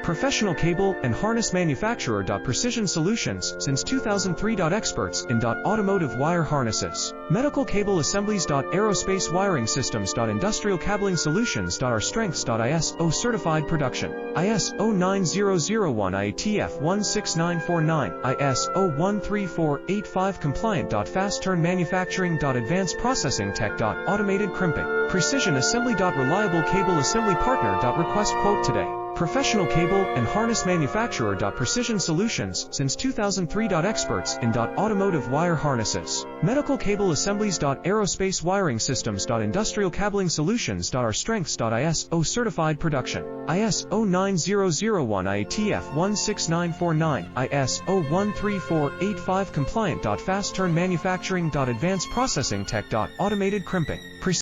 Professional cable and harness manufacturer. Precision Solutions, since 2003. Experts in automotive wire harnesses, medical cable assemblies. Aerospace wiring systems. Industrial cabling solutions. Our strengths. ISO certified production. ISO 9001 IATF 16949, ISO 13485 compliant. Fast turn manufacturing. Advanced processing tech. Automated crimping. Precision assembly. Reliable cable assembly partner. Request quote today. Professional cable and harness manufacturer. Precision Solutions, since 2003. Experts in automotive wire harnesses, medical cable assemblies. Aerospace wiring systems. Industrial cabling solutions. Our strengths. ISO certified production. ISO 9001 IATF 16949, ISO 13485 compliant. Fast turn manufacturing. Advanced processing tech. Automated crimping.